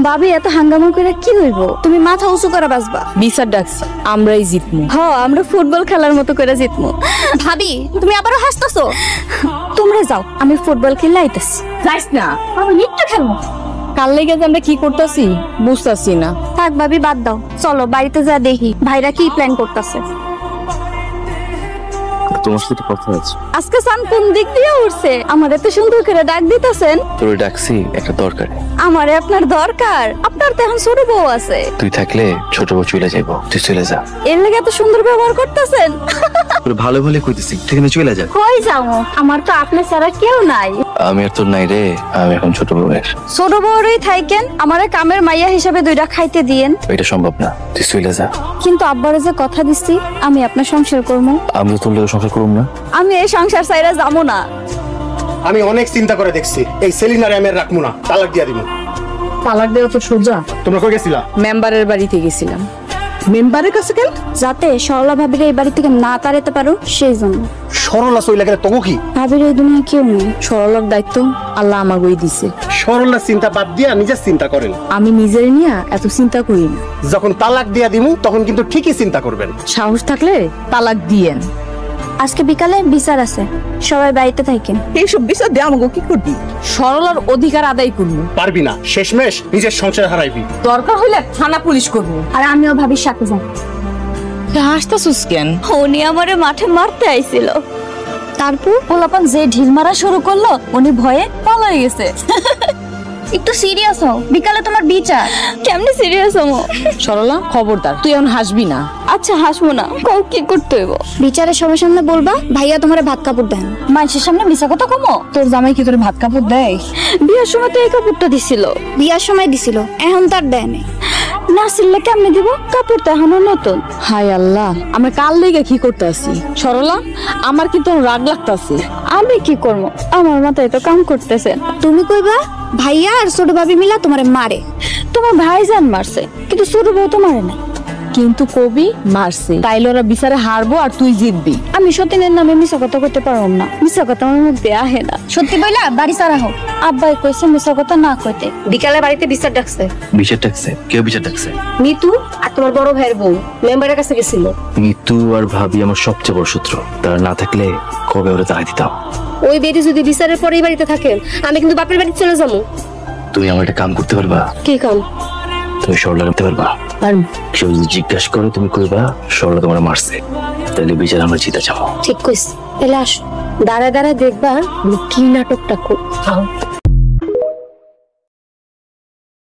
ভাবি এত হাঙ্গামা করে কি হইব? তুমি মাথা উঁচু করে বাঁচবা। বিচার ডাকছি, আমরাই জিতমু। আমরা ফুটবল খেলার মতো করে জিতমু। ভাবি তুমি আবারও হাসতেছো। তোমরা যাও, আমি ফুটবল খেলে আইতাছি। যাইস না, আমি একটু খেলবো। কাল লেগে যে আমরা কি করতেছি বুঝতেছি না। থাক ভাবি, বাদ দাও, চলো বাড়িতে যা দেখি ভাইরা কি প্ল্যান করতেছে। তোমার সাথে কথা আছে। আজকে সান কোন দিক দিয়ে উঠছে? আমাদের তো সুন্দর করে ডাক দিতেছেন। তোরে ডাকছি একটা দরকার। আমারে আপনার দরকার? আপনার তো এখন ছোট বউ আছে। তুই থাকলে ছোট বউ চলে যাইবো, তুই চলে যা। এর লেগে এত সুন্দর ব্যবহার করতেছেন। তোর ভালো ভালো কইতেছি, ঠিক আছে চলে যা। কই যাও? আমার তো আপনার ছাড়া কেউ নাই। আমি আর তোর নাই রে, আমি এখন ছোট বউয়ের। ছোট বউরই থাকেন, আমারে কামের মাইয়া হিসেবে দুইটা খাইতে দিয়েন। এটা সম্ভব না, তুই চলে যা। কিন্তু আব্বারে যে কথা দিছি আমি আপনার সংসার করবো। আমি তোর লোক সংসার করব না। আমি এই সংসার ছাইরা যাবো না। আমি অনেক চিন্তা করে দেখছি, এই সেলিনারে আমি আর রাখবো না, তালাক দিয়া দিব। তালাক দেওয়া তো সোজা। তোমরা কই গেছিলা? মেম্বারের বাড়িতে গেছিলাম। মেম্বারের কাছে কেন? যাতে সরলা ভাবির এই বাড়ি থেকে না তাড়াতে পারো সেই জন্য। সরলা সইলা গেলে তবু কি? ভাবির এই দুনিয়া কেউ নেই। সরলার দায়িত্ব আল্লাহ আমাকেই দিছে। সরলা চিন্তা বাদ দিয়া নিজের চিন্তা করেন। আমি নিজের নিয়ে এত চিন্তা করি না। যখন তালাক দিয়া দিমু তখন কিন্তু ঠিকই চিন্তা করবেন। সাহস থাকলে তালাক দিয়েন। আজকে বিকালে বিচার আছে, সবাই বাড়িতে থাকেন। এইসব বিচার দিয়ে আমাকে কি করবি? সরলার অধিকার আদায় করবো। পারবি না, শেষমেশ নিজের সংসার হারাইবি। দরকার হইলে থানা পুলিশ করবো। আর আমিও ভাবির সাথে যাই। হাসতাছিস কেন? উনি আমারে মাঠে মারতে আইছিল, তারপর পোলাপান যে ঢিল মারা শুরু করলো উনি ভয়ে পালাই গেছে। একটু সিরিয়াস হও, বিকালে তোমার বিচার। কেমনে সিরিয়াস হবো? সরলা খবরদার, তুই এখন হাসবি না। আচ্ছা হাসবো না, কও কি করতে হইব? বিচারের সবার সামনে বলবা ভাইয়া তোমারে ভাত কাপড় দেন। মানুষের সামনে মিছা কথা কমো। তোর জামাই কি তোর ভাত কাপড় দেয়? বিয়ার সময় তো এই কাপড়টা দিছিল। বিয়ার সময় দিছিল, এখন তার দেয় নাই। না ছিললে কেমনে দিব? কাপড় তো এখনো নতুন। হায় আল্লাহ, আমরা কাল লেগে কি করতে আসি? সরলা, আমার কিন্তু রাগ লাগতাছে। আমি কি করবো? আমার মাথায় তো কাম করতেছে। তুমি কইবা ভাইয়া আর ছোট ভাবি মিলা তোমারে মারে। তোমার ভাইজান মারছে, কিন্তু ছোট বউ তো মারে না। কিন্তু কবি মারছে, তাইলে ওরা বিচারে হারবো আর তুই জিতবি। আমি সতীনের নামে মিছা কথা করতে পারবো না। মিছা কথা আমার মুখ দিয়ে আহে না। সত্যি বইলা বাড়ি সারা হোক। আব্বাই কইছে মিছা কথা না কইতে। বিকালে বাড়িতে বিচার ডাকছে। বিচার ডাকছে? কেউ বিচার ডাকছে? নিতু আর তোমার বড় ভাইয়ের বউ মেম্বারের কাছে গেছিল। মিতু আর ভাবি আমার সবচেয়ে বড় শত্রু, তারা না থাকলে কবে ওরা তাড়াই দিতাম। ওই বেটি যদি বিচারের পরে এই বাড়িতে থাকেন, আমি কিন্তু বাপের বাড়ি চলে যাবো। তুমি আমার একটা কাম করতে পারবা? কি কাম? তুমি সরলা করতে পারবা? কেউ যদি জিজ্ঞাসা করে তুমি কইবা সরলা তোমার মারছে, তাহলে বিচার আমরা জিতে যাবো। ঠিক কইস। এলে আস, দাঁড়ায় দাঁড়ায় দেখবা কি নাটকটা কর।